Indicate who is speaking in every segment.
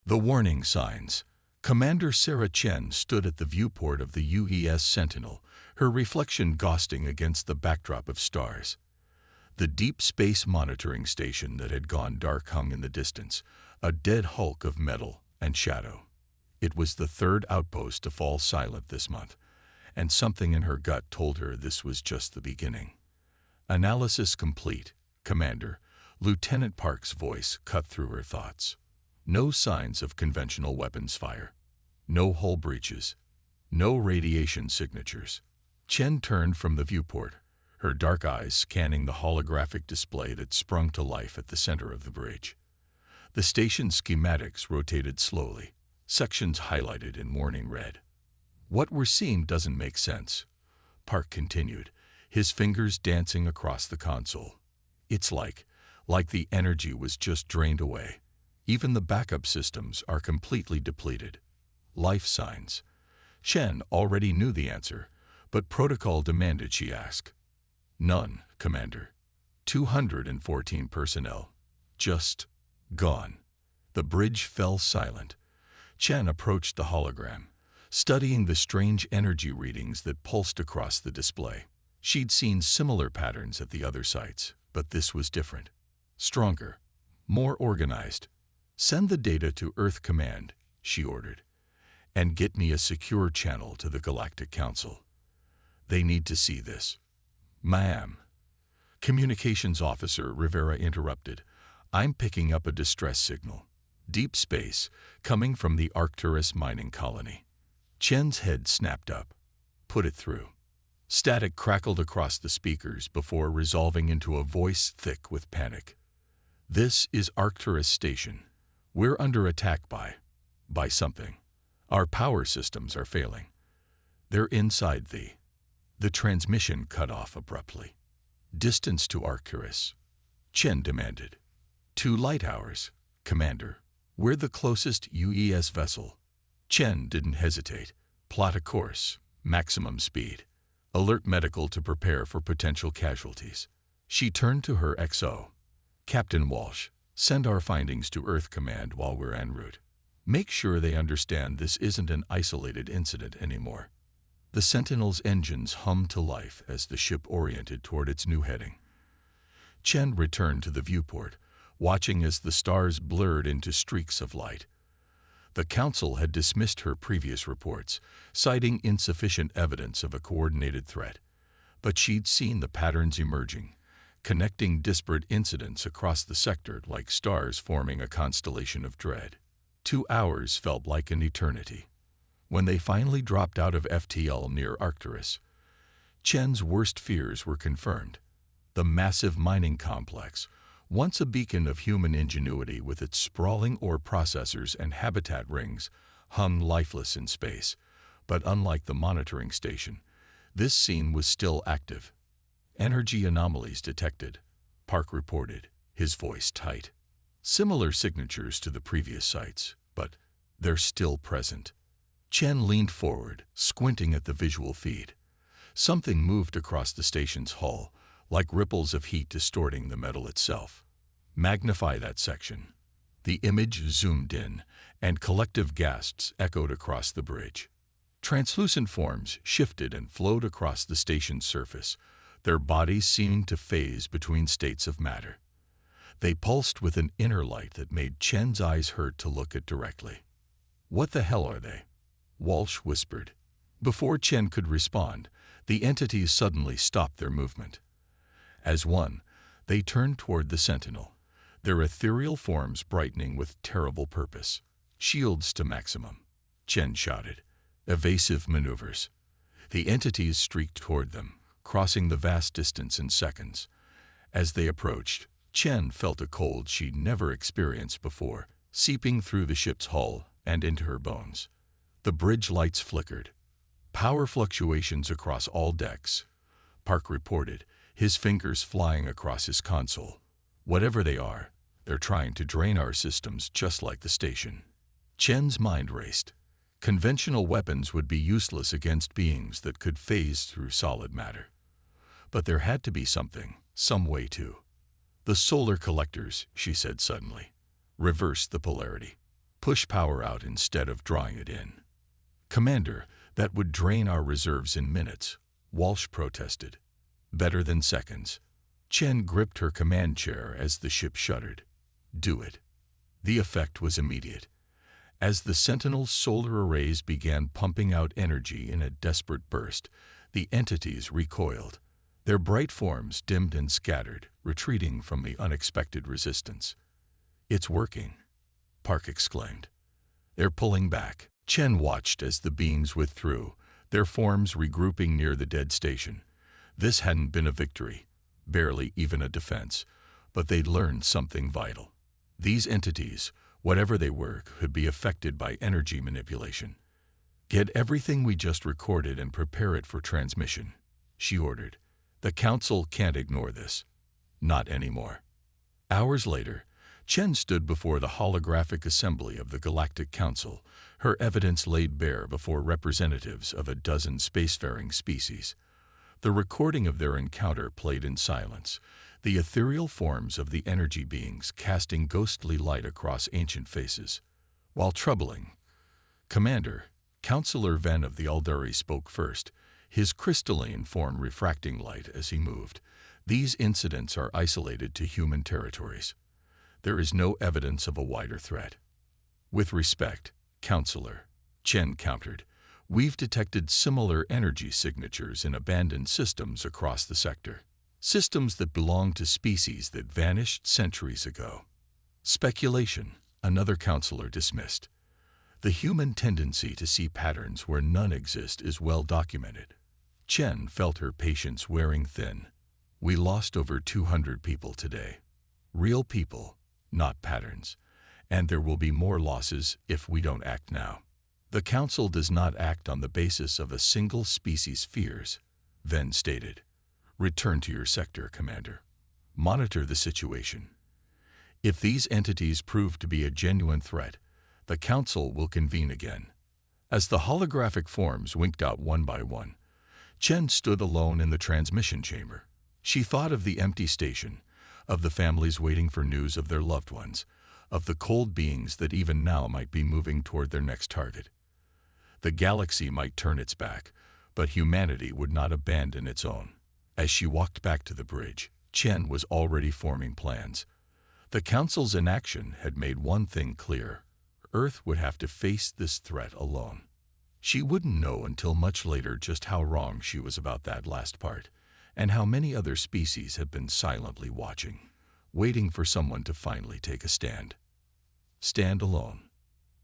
Speaker 1: The warning signs. Commander Sarah Chen stood at the viewport of the UES Sentinel, her reflection ghosting against the backdrop of stars. The deep space monitoring station that had gone dark hung in the distance, a dead hulk of metal and shadow. It was the third outpost to fall silent this month, and something in her gut told her this was just the beginning. Analysis complete, Commander. Lieutenant Park's voice cut through her thoughts. No signs of conventional weapons fire. No hull breaches. No radiation signatures. Chen turned from the viewport, her dark eyes scanning the holographic display that sprung to life at the center of the bridge. The station's schematics rotated slowly, sections highlighted in warning red. "What we're seeing doesn't make sense," Park continued, his fingers dancing across the console. "It's like the energy was just drained away. Even the backup systems are completely depleted. Life signs." Chen already knew the answer, but protocol demanded she ask. "None, Commander. 214 personnel. Just gone." The bridge fell silent. Chen approached the hologram, studying the strange energy readings that pulsed across the display. She'd seen similar patterns at the other sites, but this was different. Stronger, more organized. "Send the data to Earth Command," she ordered, "and get me a secure channel to the Galactic Council. They need to see this." "Ma'am." Communications Officer Rivera interrupted. "I'm picking up a distress signal. Deep space, coming from the Arcturus mining colony." Chen's head snapped up. "Put it through." Static crackled across the speakers before resolving into a voice thick with panic. "This is Arcturus Station. We're under attack by something. Our power systems are failing. They're inside the transmission cut off abruptly. "Distance to Arcturus," Chen demanded. "2 light hours, Commander. We're the closest UES vessel." Chen didn't hesitate. "Plot a course, maximum speed. Alert medical to prepare for potential casualties." She turned to her XO. "Captain Walsh, send our findings to Earth Command while we're en route. Make sure they understand this isn't an isolated incident anymore." The Sentinel's engines hummed to life as the ship oriented toward its new heading. Chen returned to the viewport, watching as the stars blurred into streaks of light. The Council had dismissed her previous reports, citing insufficient evidence of a coordinated threat. But she'd seen the patterns emerging, connecting disparate incidents across the sector like stars forming a constellation of dread. 2 hours felt like an eternity. When they finally dropped out of FTL near Arcturus, Chen's worst fears were confirmed. The massive mining complex, once a beacon of human ingenuity with its sprawling ore processors and habitat rings, hung lifeless in space. But unlike the monitoring station, this scene was still active. "Energy anomalies detected," Park reported, his voice tight. "Similar signatures to the previous sites, but they're still present." Chen leaned forward, squinting at the visual feed. Something moved across the station's hull, like ripples of heat distorting the metal itself. "Magnify that section." The image zoomed in, and collective gasps echoed across the bridge. Translucent forms shifted and flowed across the station's surface, their bodies seeming to phase between states of matter. They pulsed with an inner light that made Chen's eyes hurt to look at directly. "What the hell are they?" Walsh whispered. Before Chen could respond, the entities suddenly stopped their movement. As one, they turned toward the Sentinel, their ethereal forms brightening with terrible purpose. "Shields to maximum," Chen shouted. "Evasive maneuvers." The entities streaked toward them, crossing the vast distance in seconds. As they approached, Chen felt a cold she'd never experienced before, seeping through the ship's hull and into her bones. The bridge lights flickered. "Power fluctuations across all decks," Park reported, his fingers flying across his console. "Whatever they are, they're trying to drain our systems just like the station." Chen's mind raced. Conventional weapons would be useless against beings that could phase through solid matter. But there had to be something, some way to. "The solar collectors," she said suddenly. "Reverse the polarity." Push power out instead of drawing it in. Commander, that would drain our reserves in minutes, Walsh protested. Better than seconds. Chen gripped her command chair as the ship shuddered. Do it. The effect was immediate. As the Sentinel's solar arrays began pumping out energy in a desperate burst, the entities recoiled. Their bright forms dimmed and scattered, retreating from the unexpected resistance. It's working, Park exclaimed. They're pulling back. Chen watched as the beings withdrew, their forms regrouping near the dead station. This hadn't been a victory, barely even a defense, but they'd learned something vital. These entities, whatever they were, could be affected by energy manipulation. Get everything we just recorded and prepare it for transmission, she ordered. The Council can't ignore this. Not anymore. Hours later, Chen stood before the holographic assembly of the Galactic Council, her evidence laid bare before representatives of a dozen spacefaring species. The recording of their encounter played in silence, the ethereal forms of the energy beings casting ghostly light across ancient faces. While troubling, Commander, Counselor Ven of the Aldari spoke first, his crystalline form refracting light as he moved. These incidents are isolated to human territories. There is no evidence of a wider threat. With respect, Counselor, Chen countered, we've detected similar energy signatures in abandoned systems across the sector. Systems that belong to species that vanished centuries ago. Speculation, another counselor dismissed. The human tendency to see patterns where none exist is well documented. Chen felt her patience wearing thin. We lost over 200 people today. Real people, not patterns. And there will be more losses if we don't act now. The Council does not act on the basis of a single species' fears, Ven stated. Return to your sector, Commander. Monitor the situation. If these entities prove to be a genuine threat, the Council will convene again. As the holographic forms winked out one by one, Chen stood alone in the transmission chamber. She thought of the empty station, of the families waiting for news of their loved ones, of the cold beings that even now might be moving toward their next target. The galaxy might turn its back, but humanity would not abandon its own. As she walked back to the bridge, Chen was already forming plans. The Council's inaction had made one thing clear. Earth would have to face this threat alone. She wouldn't know until much later just how wrong she was about that last part, and how many other species had been silently watching, waiting for someone to finally take a stand. Stand alone.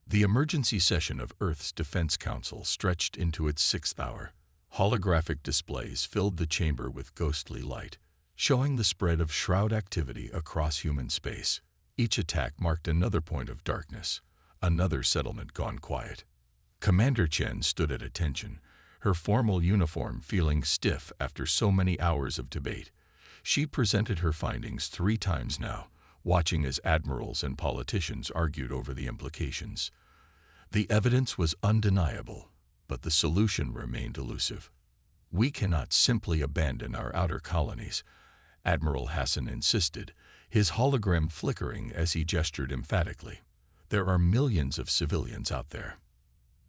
Speaker 1: The emergency session of Earth's Defense Council stretched into its 6th hour. Holographic displays filled the chamber with ghostly light, showing the spread of shroud activity across human space. Each attack marked another point of darkness, another settlement gone quiet. Commander Chen stood at attention, her formal uniform feeling stiff after so many hours of debate. She presented her findings 3 times now, watching as admirals and politicians argued over the implications. The evidence was undeniable, but the solution remained elusive. We cannot simply abandon our outer colonies, Admiral Hassan insisted, his hologram flickering as he gestured emphatically. There are millions of civilians out there.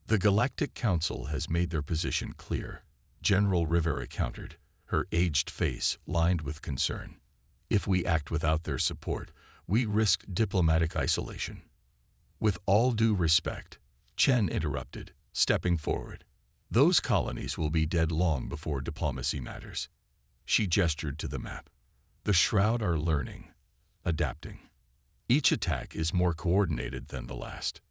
Speaker 1: The Galactic Council has made their position clear, General Rivera countered, her aged face lined with concern. If we act without their support, we risk diplomatic isolation. With all due respect, Chen interrupted, stepping forward. Those colonies will be dead long before diplomacy matters. She gestured to the map. The Shroud are learning, adapting. Each attack is more coordinated than the last.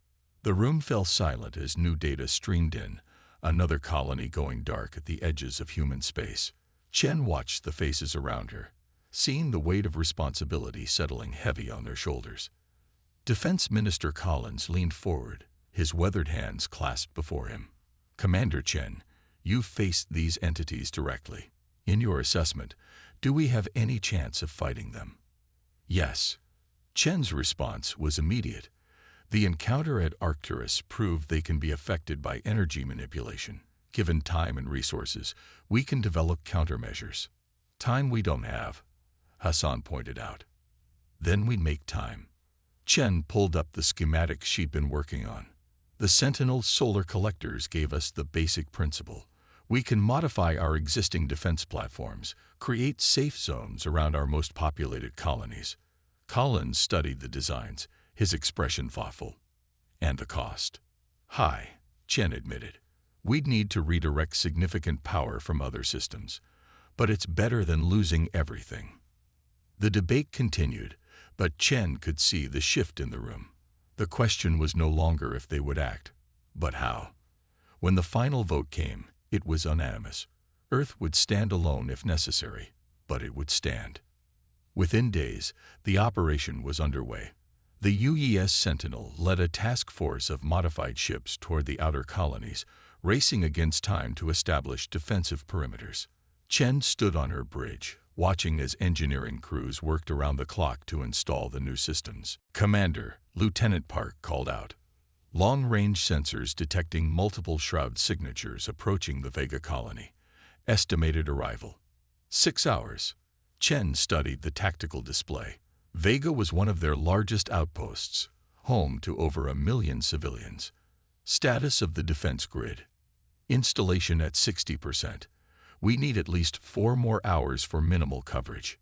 Speaker 1: The room fell silent as new data streamed in, another colony going dark at the edges of human space. Chen watched the faces around her, seeing the weight of responsibility settling heavy on their shoulders. Defense Minister Collins leaned forward, his weathered hands clasped before him. Commander Chen, you've faced these entities directly. In your assessment, do we have any chance of fighting them? Yes. Chen's response was immediate. The encounter at Arcturus proved they can be affected by energy manipulation. Given time and resources, we can develop countermeasures. Time we don't have, Hassan pointed out. Then we make time. Chen pulled up the schematic she'd been working on. The Sentinel solar collectors gave us the basic principle. We can modify our existing defense platforms, create safe zones around our most populated colonies. Collins studied the designs, his expression thoughtful. And the cost? High, Chen admitted. We'd need to redirect significant power from other systems, but it's better than losing everything. The debate continued, but Chen could see the shift in the room. The question was no longer if they would act, but how. When the final vote came, it was unanimous. Earth would stand alone if necessary, but it would stand. Within days, the operation was underway. The HFY Sentinel led a task force of modified ships toward the outer colonies, racing against time to establish defensive perimeters. Chen stood on her bridge, watching as engineering crews worked around the clock to install the new systems. "Commander," Lieutenant Park called out. Long-range sensors detecting multiple shroud signatures approaching the Vega colony. Estimated arrival: 6 hours. Chen studied the tactical display. Vega was one of their largest outposts, home to over 1 million civilians. Status of the defense grid: installation at 60%. We need at least 4 more hours for minimal coverage.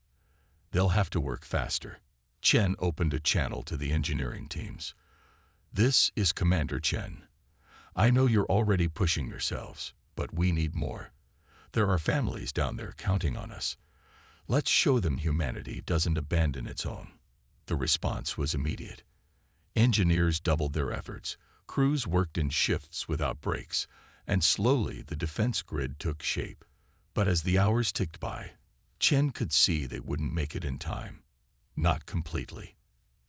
Speaker 1: They'll have to work faster. Chen opened a channel to the engineering teams. "This is Commander Chen. I know you're already pushing yourselves, but we need more. There are families down there counting on us. Let's show them humanity doesn't abandon its own." The response was immediate. Engineers doubled their efforts, crews worked in shifts without breaks, and slowly the defense grid took shape. But as the hours ticked by, Chen could see they wouldn't make it in time. Not completely.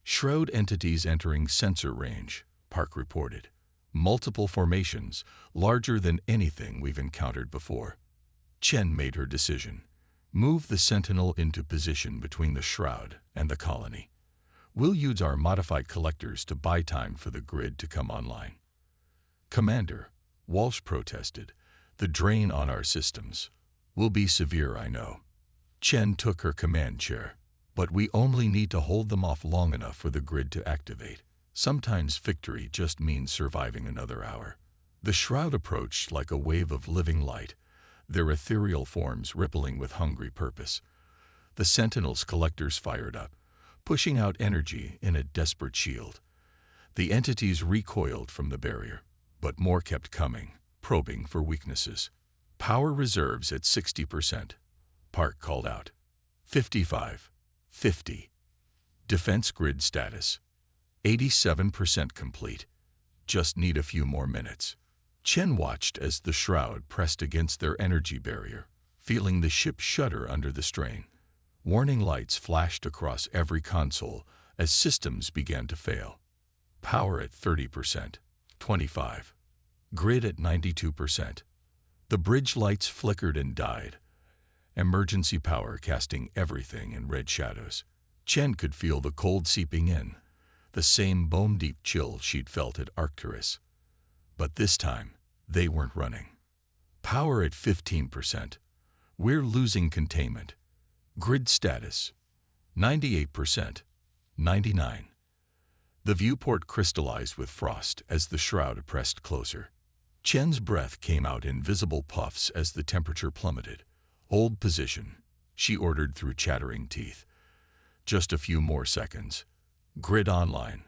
Speaker 1: "Shroud entities entering sensor range," Park reported. "Multiple formations, larger than anything we've encountered before." Chen made her decision. "Move the Sentinel into position between the Shroud and the colony. We'll use our modified collectors to buy time for the grid to come online." "Commander," Walsh protested, "the drain on our systems will be severe, I know." Chen took her command chair. "But we only need to hold them off long enough for the grid to activate. Sometimes victory just means surviving another hour." The Shroud approached like a wave of living light, their ethereal forms rippling with hungry purpose. The Sentinel's collectors fired up, pushing out energy in a desperate shield. The entities recoiled from the barrier, but more kept coming, probing for weaknesses. "Power reserves at 60%, Park called out. 55, 50. Defense grid status: 87% complete. Just need a few more minutes." Chen watched as the Shroud pressed against their energy barrier, feeling the ship shudder under the strain. Warning lights flashed across every console as systems began to fail. Power at 30%, 25. Grid at 92%. The bridge lights flickered and died, emergency power casting everything in red shadows. Chen could feel the cold seeping in, the same bone-deep chill she'd felt at Arcturus. But this time, they weren't running. "Power at 15%. We're losing containment. Grid status: 98%, 99. The viewport crystallized with frost as the Shroud pressed closer. Chen's breath came out in visible puffs as the temperature plummeted. "Hold position," she ordered through chattering teeth. "Just a few more seconds." "Grid online,"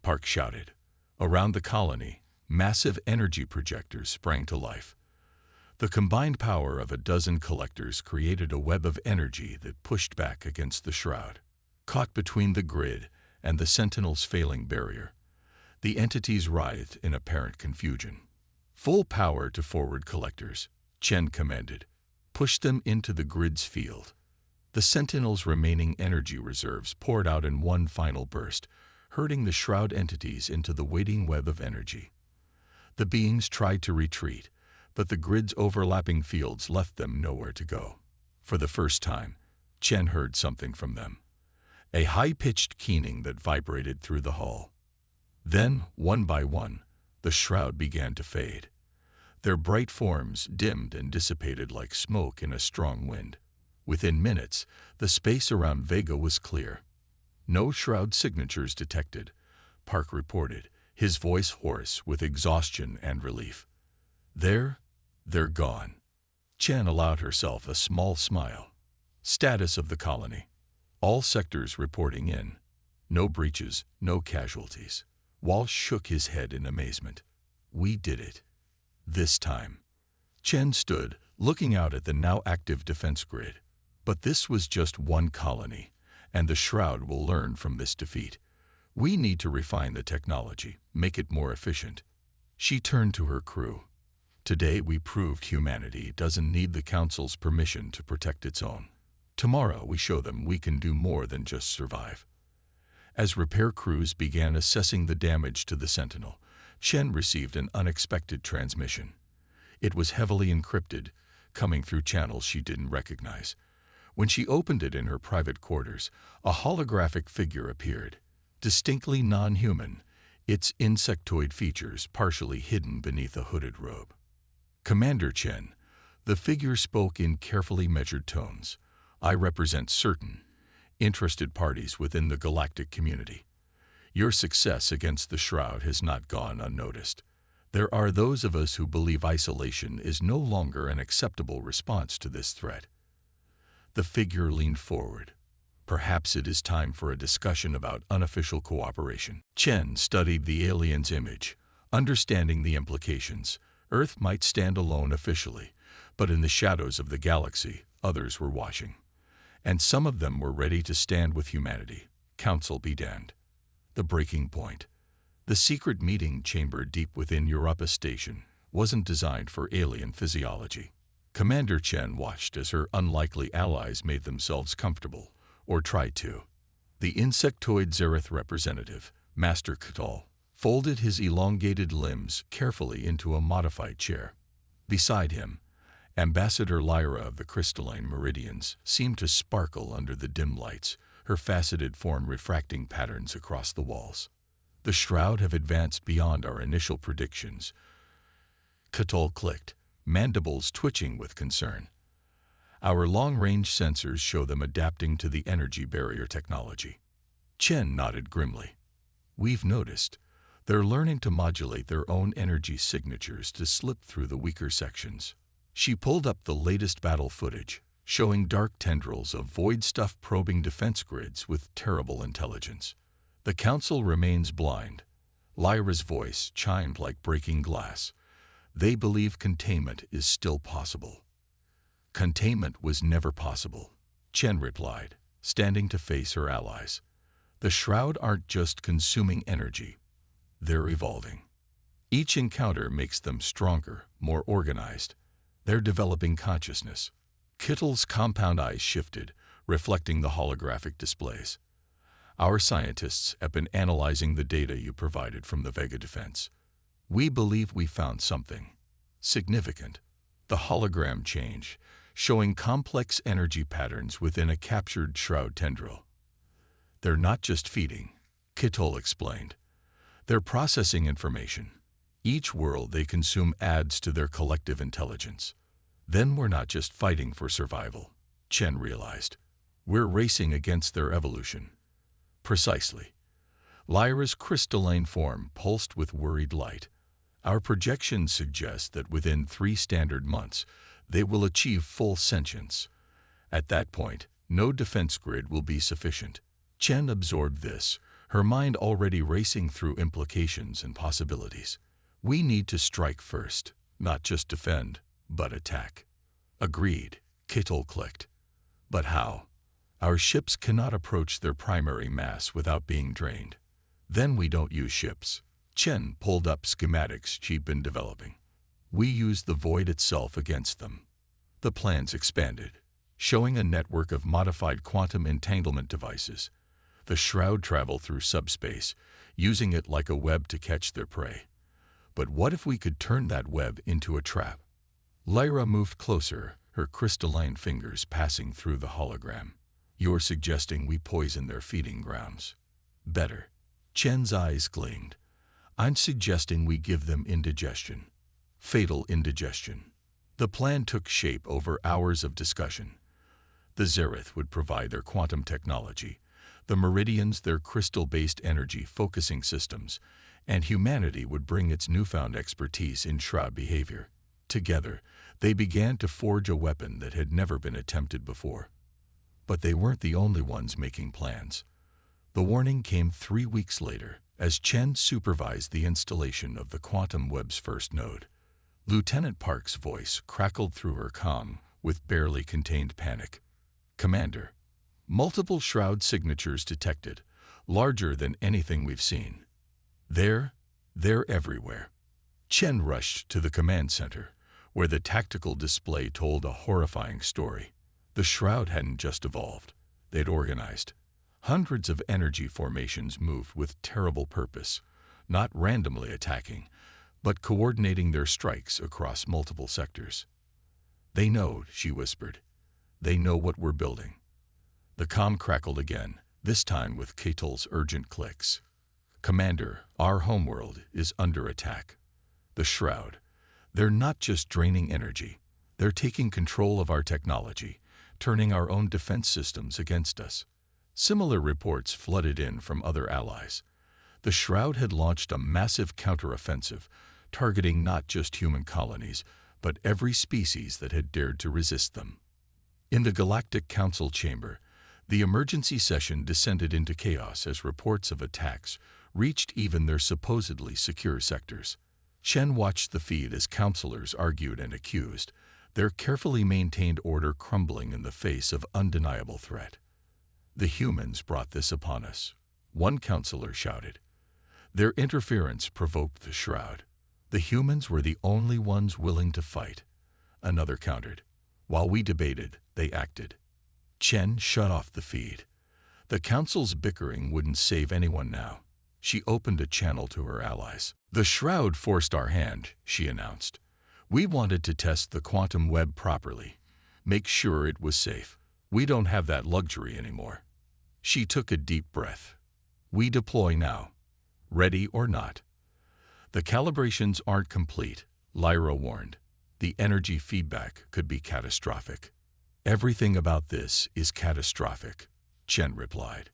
Speaker 1: Park shouted. Around the colony, massive energy projectors sprang to life. The combined power of a dozen collectors created a web of energy that pushed back against the Shroud. Caught between the grid and the Sentinel's failing barrier, the entities writhed in apparent confusion. "Full power to forward collectors," Chen commanded. "Push them into the grid's field." The Sentinel's remaining energy reserves poured out in one final burst, herding the Shroud entities into the waiting web of energy. The beings tried to retreat, but the grid's overlapping fields left them nowhere to go. For the first time, Chen heard something from them. A high-pitched keening that vibrated through the hull. Then, one by one, the Shroud began to fade. Their bright forms dimmed and dissipated like smoke in a strong wind. Within minutes, the space around Vega was clear. No shroud signatures detected, Park reported, his voice hoarse with exhaustion and relief. They're gone. Chen allowed herself a small smile. Status of the colony. All sectors reporting in. No breaches, no casualties. Walsh shook his head in amazement. We did it. This time. Chen stood, looking out at the now active defense grid. But this was just one colony, and the Shroud will learn from this defeat. We need to refine the technology, make it more efficient. She turned to her crew. Today we proved humanity doesn't need the Council's permission to protect its own. Tomorrow we show them we can do more than just survive. As repair crews began assessing the damage to the Sentinel, Chen received an unexpected transmission. It was heavily encrypted, coming through channels she didn't recognize. When she opened it in her private quarters, a holographic figure appeared, distinctly non-human, its insectoid features partially hidden beneath a hooded robe. Commander Chen, the figure spoke in carefully measured tones. I represent certain, interested parties within the galactic community. Your success against the Shroud has not gone unnoticed. There are those of us who believe isolation is no longer an acceptable response to this threat. The figure leaned forward. Perhaps it is time for a discussion about unofficial cooperation. Chen studied the alien's image, understanding the implications. Earth might stand alone officially, but in the shadows of the galaxy, others were watching. And some of them were ready to stand with humanity. Council be damned. The breaking point. The secret meeting chamber deep within Europa Station wasn't designed for alien physiology. Commander Chen watched as her unlikely allies made themselves comfortable, or tried to. The insectoid Zereth representative, Master Catal, folded his elongated limbs carefully into a modified chair. Beside him, Ambassador Lyra of the crystalline meridians seemed to sparkle under the dim lights, her faceted form refracting patterns across the walls. The Shroud have advanced beyond our initial predictions. Catal clicked, mandibles twitching with concern. Our long-range sensors show them adapting to the energy barrier technology. Chen nodded grimly. We've noticed. They're learning to modulate their own energy signatures to slip through the weaker sections. She pulled up the latest battle footage, showing dark tendrils of void stuff probing defense grids with terrible intelligence. The Council remains blind. Lyra's voice chimed like breaking glass. They believe containment is still possible. Containment was never possible, Chen replied, standing to face her allies. The Shroud aren't just consuming energy. They're evolving. Each encounter makes them stronger, more organized. They're developing consciousness. Kittle's compound eyes shifted, reflecting the holographic displays. Our scientists have been analyzing the data you provided from the Vega defense. We believe we found something significant. The hologram changed, showing complex energy patterns within a captured Shroud tendril. They're not just feeding, Kittle explained. They're processing information. Each world they consume adds to their collective intelligence. Then we're not just fighting for survival, Chen realized. We're racing against their evolution. Precisely. Lyra's crystalline form pulsed with worried light. Our projections suggest that within 3 standard months, they will achieve full sentience. At that point, no defense grid will be sufficient. Chen absorbed this, her mind already racing through implications and possibilities. We need to strike first, not just defend, but attack. Agreed, Kittle clicked. But how? Our ships cannot approach their primary mass without being drained. Then we don't use ships. Chen pulled up schematics she'd been developing. We use the void itself against them. The plans expanded, showing a network of modified quantum entanglement devices. The Shroud travel through subspace, using it like a web to catch their prey. But what if we could turn that web into a trap? Lyra moved closer, her crystalline fingers passing through the hologram. You're suggesting we poison their feeding grounds. Better. Chen's eyes gleamed. I'm suggesting we give them indigestion. Fatal indigestion. The plan took shape over hours of discussion. The Zereth would provide their quantum technology. The Meridians their crystal-based energy focusing systems, and humanity would bring its newfound expertise in shroud behavior. Together, they began to forge a weapon that had never been attempted before. But they weren't the only ones making plans. The warning came 3 weeks later, as Chen supervised the installation of the quantum web's first node. Lieutenant Park's voice crackled through her comm with barely contained panic. "Commander, multiple shroud signatures detected, larger than anything we've seen. They're everywhere." Chen rushed to the command center, where the tactical display told a horrifying story. The shroud hadn't just evolved, they'd organized. Hundreds of energy formations moved with terrible purpose, not randomly attacking, but coordinating their strikes across multiple sectors. "They know," she whispered. "They know what we're building." The comm crackled again, this time with Ketel's urgent clicks. "Commander, our homeworld is under attack. The Shroud. They're not just draining energy. They're taking control of our technology, turning our own defense systems against us." Similar reports flooded in from other allies. The Shroud had launched a massive counteroffensive, targeting not just human colonies, but every species that had dared to resist them. In the Galactic Council chamber, the emergency session descended into chaos as reports of attacks reached even their supposedly secure sectors. Chen watched the feed as counselors argued and accused, their carefully maintained order crumbling in the face of undeniable threat. "The humans brought this upon us," one counselor shouted. "Their interference provoked the Shroud. The humans were the only ones willing to fight," another countered. "While we debated, they acted." Chen shut off the feed. The council's bickering wouldn't save anyone now. She opened a channel to her allies. "The Shroud forced our hand," she announced. "We wanted to test the quantum web properly, make sure it was safe. We don't have that luxury anymore." She took a deep breath. "We deploy now, ready or not." "The calibrations aren't complete," Lyra warned. "The energy feedback could be catastrophic." "Everything about this is catastrophic," Chen replied.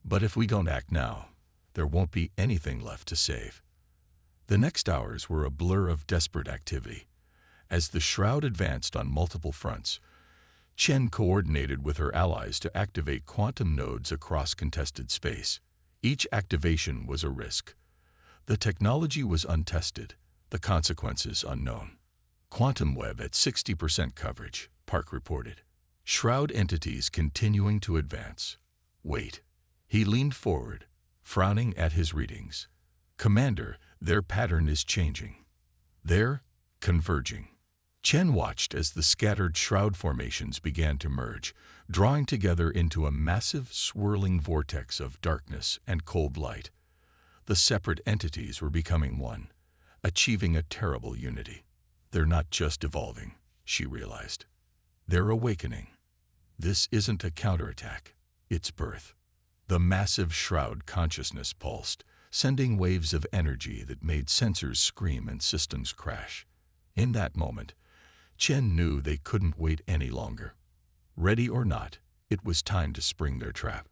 Speaker 1: "But if we don't act now, there won't be anything left to save." The next hours were a blur of desperate activity. As the Shroud advanced on multiple fronts, Chen coordinated with her allies to activate quantum nodes across contested space. Each activation was a risk. The technology was untested, the consequences unknown. "Quantum web at 60% coverage," Park reported. "Shroud entities continuing to advance." "Wait." He leaned forward, frowning at his readings. "Commander, their pattern is changing. They're converging." Chen watched as the scattered Shroud formations began to merge, drawing together into a massive, swirling vortex of darkness and cold light. The separate entities were becoming one, achieving a terrible unity. "They're not just evolving," she realized. "They're awakening. This isn't a counterattack, it's birth." The massive Shroud consciousness pulsed, sending waves of energy that made sensors scream and systems crash. In that moment, Chen knew they couldn't wait any longer. Ready or not, it was time to spring their trap.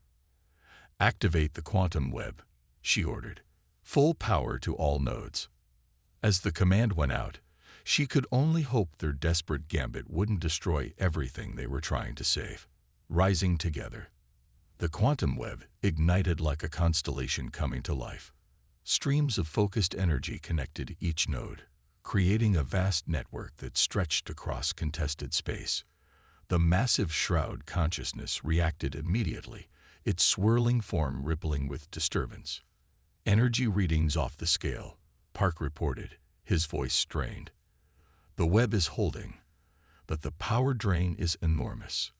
Speaker 1: "Activate the quantum web," she ordered. "Full power to all nodes." As the command went out, she could only hope their desperate gambit wouldn't destroy everything they were trying to save. Rising together, the quantum web ignited like a constellation coming to life. Streams of focused energy connected each node, creating a vast network that stretched across contested space. The massive Shroud consciousness reacted immediately, its swirling form rippling with disturbance. "Energy readings off the scale," Park reported, his voice strained. "The web is holding, but the power drain is enormous."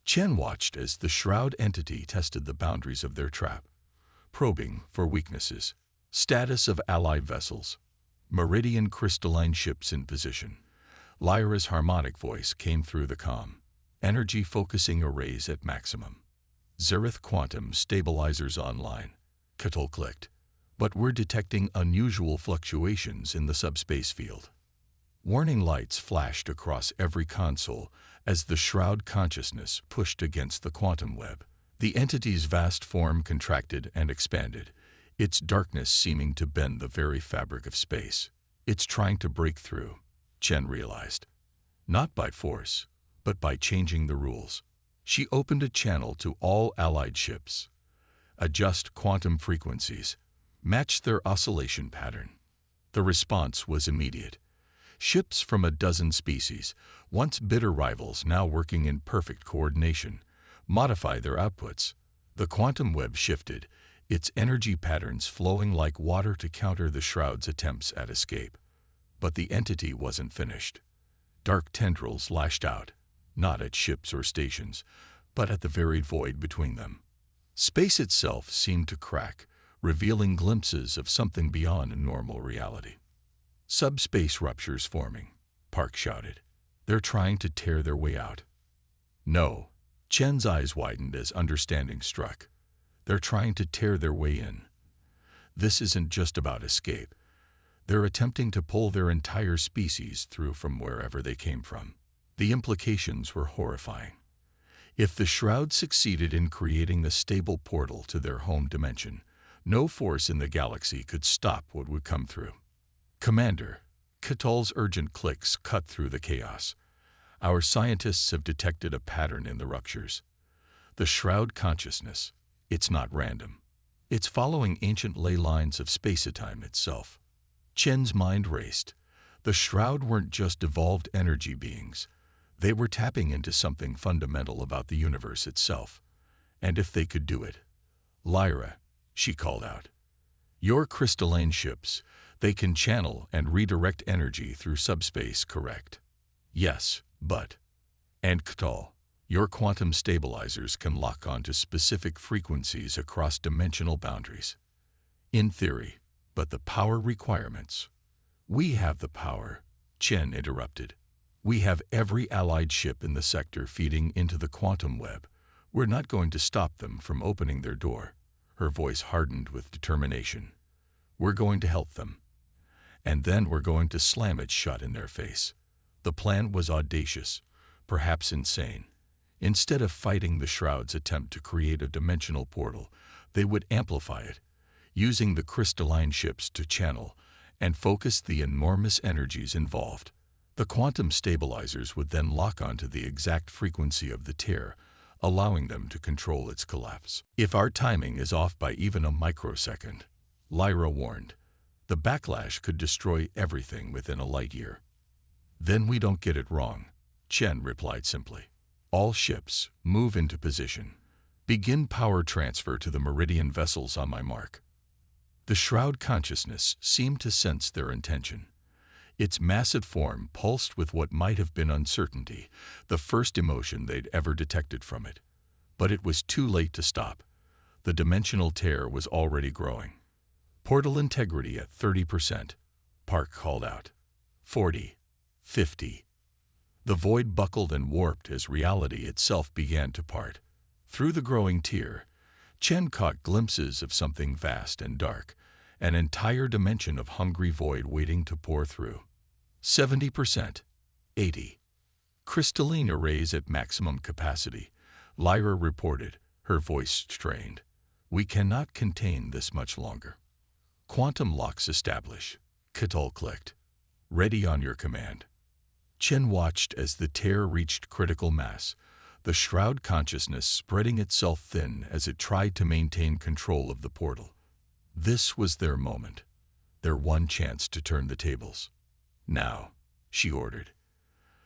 Speaker 1: Chen watched as the Shroud entity tested the boundaries of their trap, probing for weaknesses. Status of allied vessels. Meridian crystalline ships in position. Lyra's harmonic voice came through the comm. Energy focusing arrays at maximum. Zereth quantum stabilizers online. Ketel clicked. "But we're detecting unusual fluctuations in the subspace field." Warning lights flashed across every console as the Shroud consciousness pushed against the quantum web, The entity's vast form contracted and expanded, its darkness seeming to bend the very fabric of space. It's trying to break through, Chen realized. Not by force, but by changing the rules. She opened a channel to all allied ships. Adjust quantum frequencies. Match their oscillation pattern. The response was immediate. Ships from a dozen species, once bitter rivals now working in perfect coordination, modify their outputs. The quantum web shifted, its energy patterns flowing like water to counter the Shroud's attempts at escape. But the entity wasn't finished. Dark tendrils lashed out, not at ships or stations, but at the varied void between them. Space itself seemed to crack, revealing glimpses of something beyond normal reality. Subspace ruptures forming, Park shouted. They're trying to tear their way out. No, Chen's eyes widened as understanding struck. They're trying to tear their way in. This isn't just about escape. They're attempting to pull their entire species through from wherever they came from. The implications were horrifying. If the Shroud succeeded in creating a stable portal to their home dimension, no force in the galaxy could stop what would come through. Commander, Katal's urgent clicks cut through the chaos. Our scientists have detected a pattern in the ruptures. The Shroud consciousness, it's not random. It's following ancient ley lines of space-time itself. Chen's mind raced. The Shroud weren't just evolved energy beings. They were tapping into something fundamental about the universe itself. And if they could do it. Lyra, she called out. Your crystalline ships, they can channel and redirect energy through subspace, correct? Yes, but. And K'tal, your quantum stabilizers can lock onto specific frequencies across dimensional boundaries. In theory, but the power requirements. We have the power, Chen interrupted. We have every allied ship in the sector feeding into the quantum web. We're not going to stop them from opening their door. Her voice hardened with determination. We're going to help them. And then we're going to slam it shut in their face. The plan was audacious, perhaps insane. Instead of fighting the Shroud's attempt to create a dimensional portal, they would amplify it, using the crystalline ships to channel and focus the enormous energies involved. The quantum stabilizers would then lock onto the exact frequency of the tear, allowing them to control its collapse. If our timing is off by even a microsecond, Lyra warned, the backlash could destroy everything within a light year. Then we don't get it wrong, Chen replied simply. All ships, move into position. Begin power transfer to the Meridian vessels on my mark. The Shroud consciousness seemed to sense their intention. Its massive form pulsed with what might have been uncertainty, the first emotion they'd ever detected from it. But it was too late to stop. The dimensional tear was already growing. Portal integrity at 30%, Park called out. 40, 50. The void buckled and warped as reality itself began to part. Through the growing tear, Chen caught glimpses of something vast and dark, an entire dimension of hungry void waiting to pour through. 70%, 80. Crystalline arrays at maximum capacity, Lyra reported, her voice strained. We cannot contain this much longer. Quantum locks establish, Katal clicked. Ready on your command. Chen watched as the tear reached critical mass, the Shroud consciousness spreading itself thin as it tried to maintain control of the portal. This was their moment, their one chance to turn the tables. Now, she ordered.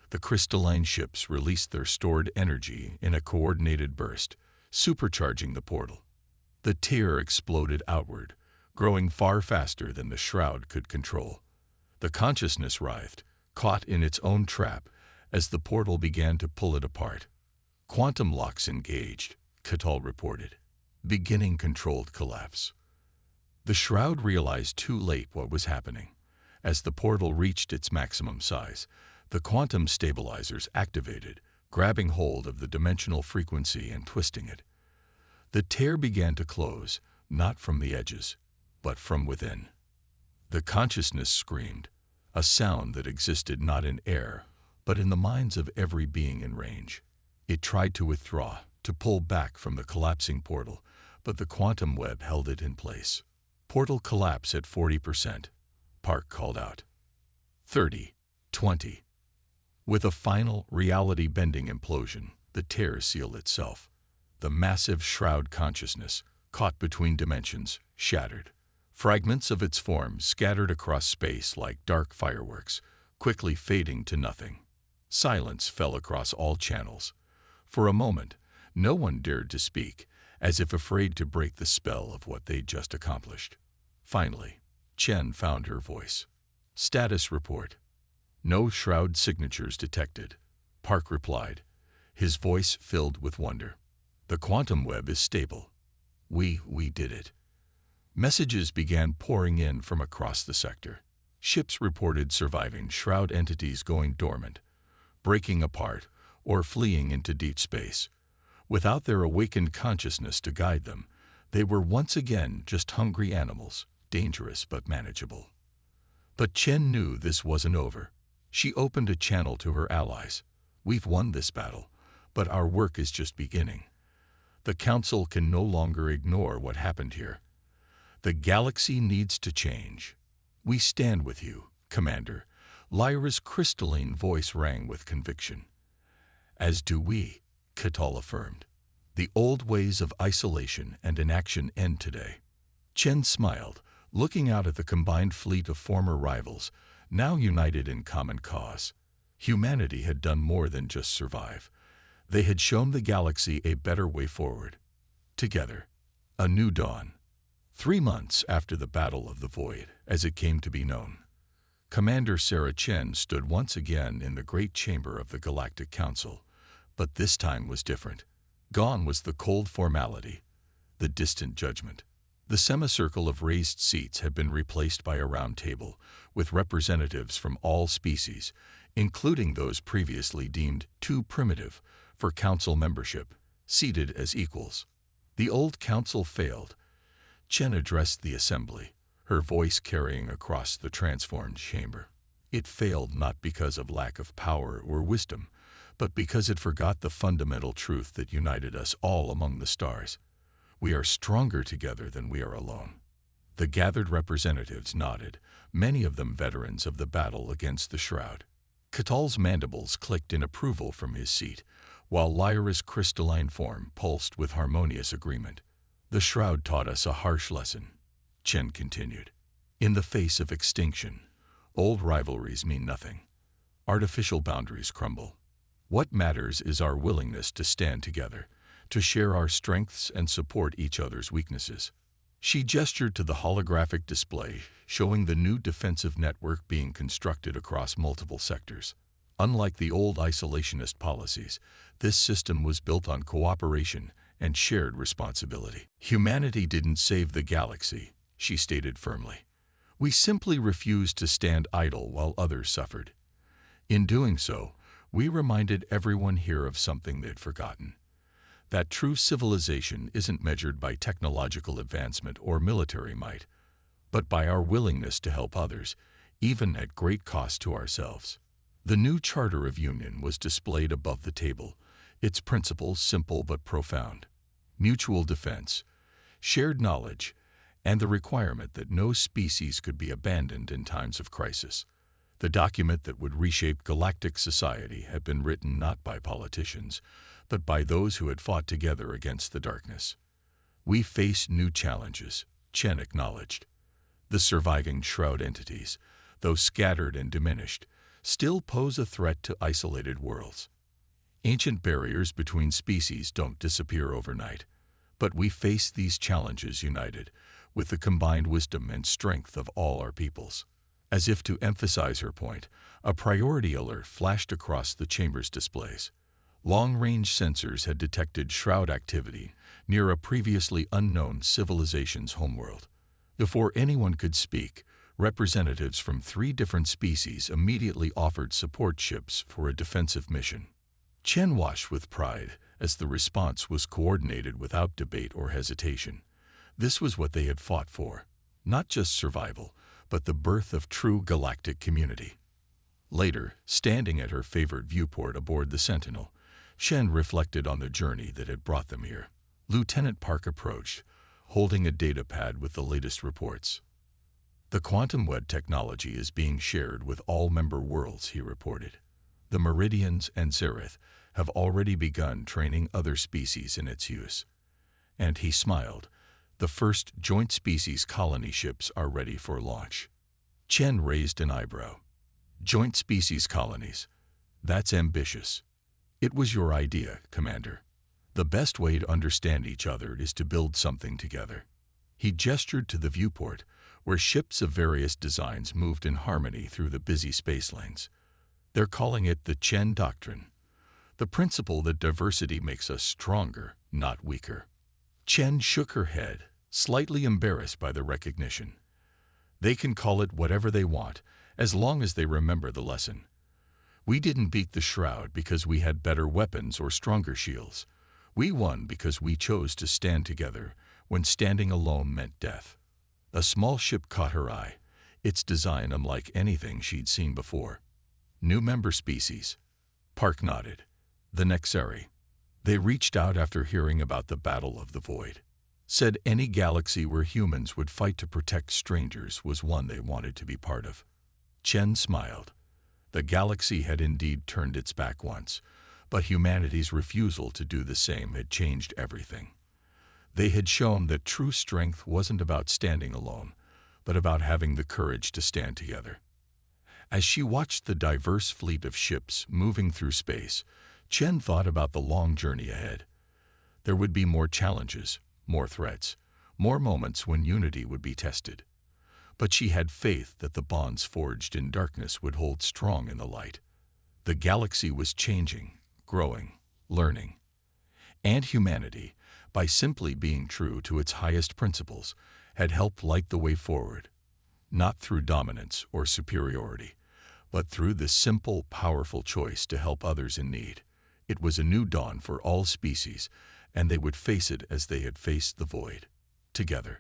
Speaker 1: The crystalline ships released their stored energy in a coordinated burst, supercharging the portal. The tear exploded outward, growing far faster than the Shroud could control. The consciousness writhed, caught in its own trap, as the portal began to pull it apart. Quantum locks engaged, Katal reported, beginning controlled collapse. The Shroud realized too late what was happening. As the portal reached its maximum size, the quantum stabilizers activated, grabbing hold of the dimensional frequency and twisting it. The tear began to close, not from the edges, but from within. The consciousness screamed, a sound that existed not in air, but in the minds of every being in range. It tried to withdraw, to pull back from the collapsing portal, but the quantum web held it in place. Portal collapse at 40%. Park called out. 30, 20. With a final, reality-bending implosion, the tear sealed itself. The massive shroud consciousness, caught between dimensions, shattered. Fragments of its form scattered across space like dark fireworks, quickly fading to nothing. Silence fell across all channels. For a moment, no one dared to speak, as if afraid to break the spell of what they'd just accomplished. Finally, Chen found her voice. Status report. No shroud signatures detected. Park replied, his voice filled with wonder. The quantum web is stable. We did it. Messages began pouring in from across the sector. Ships reported surviving shroud entities going dormant, breaking apart, or fleeing into deep space. Without their awakened consciousness to guide them, they were once again just hungry animals, dangerous but manageable. But Chen knew this wasn't over. She opened a channel to her allies. We've won this battle, but our work is just beginning. The Council can no longer ignore what happened here. The galaxy needs to change. We stand with you, Commander. Lyra's crystalline voice rang with conviction. As do we, Catal affirmed. The old ways of isolation and inaction end today. Chen smiled, looking out at the combined fleet of former rivals, now united in common cause. Humanity had done more than just survive. They had shown the galaxy a better way forward. Together, a new dawn. 3 months after the Battle of the Void, as it came to be known, Commander Sarah Chen stood once again in the great chamber of the Galactic Council, but this time was different. Gone was the cold formality, the distant judgment. The semicircle of raised seats had been replaced by a round table, with representatives from all species, including those previously deemed too primitive for council membership, seated as equals. The old council failed. Chen addressed the assembly, her voice carrying across the transformed chamber. It failed not because of lack of power or wisdom, but because it forgot the fundamental truth that united us all among the stars. We are stronger together than we are alone. The gathered representatives nodded, many of them veterans of the battle against the Shroud. Catal's mandibles clicked in approval from his seat, while Lyra's crystalline form pulsed with harmonious agreement. The Shroud taught us a harsh lesson, Chen continued. In the face of extinction, old rivalries mean nothing. Artificial boundaries crumble. What matters is our willingness to stand together, to share our strengths and support each other's weaknesses. She gestured to the holographic display, showing the new defensive network being constructed across multiple sectors. Unlike the old isolationist policies, this system was built on cooperation and shared responsibility. Humanity didn't save the galaxy, she stated firmly. We simply refused to stand idle while others suffered. In doing so, we reminded everyone here of something they'd forgotten. That true civilization isn't measured by technological advancement or military might, but by our willingness to help others, even at great cost to ourselves. The new Charter of Union was displayed above the table, its principles simple but profound. Mutual defense, shared knowledge, and the requirement that no species could be abandoned in times of crisis. The document that would reshape galactic society had been written not by politicians, but by those who had fought together against the darkness. We face new challenges, Chen acknowledged. The surviving Shroud entities, though scattered and diminished, still pose a threat to isolated worlds. Ancient barriers between species don't disappear overnight, but we face these challenges united, with the combined wisdom and strength of all our peoples. As if to emphasize her point, a priority alert flashed across the chamber's displays. Long-range sensors had detected Shroud activity near a previously unknown civilization's homeworld. Before anyone could speak, representatives from 3 different species immediately offered support ships for a defensive mission. Chen watched with pride as the response was coordinated without debate or hesitation. This was what they had fought for, not just survival, but the birth of true galactic community. Later, standing at her favorite viewport aboard the Sentinel, Chen reflected on the journey that had brought them here. Lieutenant Park approached, holding a data pad with the latest reports. The quantum web technology is being shared with all member worlds, he reported. The Meridians and Zereth have already begun training other species in its use. And he smiled. The first joint species colony ships are ready for launch. Chen raised an eyebrow. Joint species colonies. That's ambitious. It was your idea, Commander. The best way to understand each other is to build something together. He gestured to the viewport, where ships of various designs moved in harmony through the busy space lanes. They're calling it the Chen Doctrine, the principle that diversity makes us stronger, not weaker. Chen shook her head, slightly embarrassed by the recognition. They can call it whatever they want, as long as they remember the lesson. We didn't beat the Shroud because we had better weapons or stronger shields. We won because we chose to stand together when standing alone meant death. A small ship caught her eye, its design unlike anything she'd seen before. New member species. Park nodded. The Nexari. They reached out after hearing about the Battle of the Void. Said any galaxy where humans would fight to protect strangers was one they wanted to be part of. Chen smiled. The galaxy had indeed turned its back once, but humanity's refusal to do the same had changed everything. They had shown that true strength wasn't about standing alone, but about having the courage to stand together. As she watched the diverse fleet of ships moving through space, Chen thought about the long journey ahead. There would be more challenges, more threats, more moments when unity would be tested. But she had faith that the bonds forged in darkness would hold strong in the light. The galaxy was changing, growing, learning. And humanity, by simply being true to its highest principles, had helped light the way forward. Not through dominance or superiority, but through the simple, powerful choice to help others in need. It was a new dawn for all species, and they would face it as they had faced the void, together.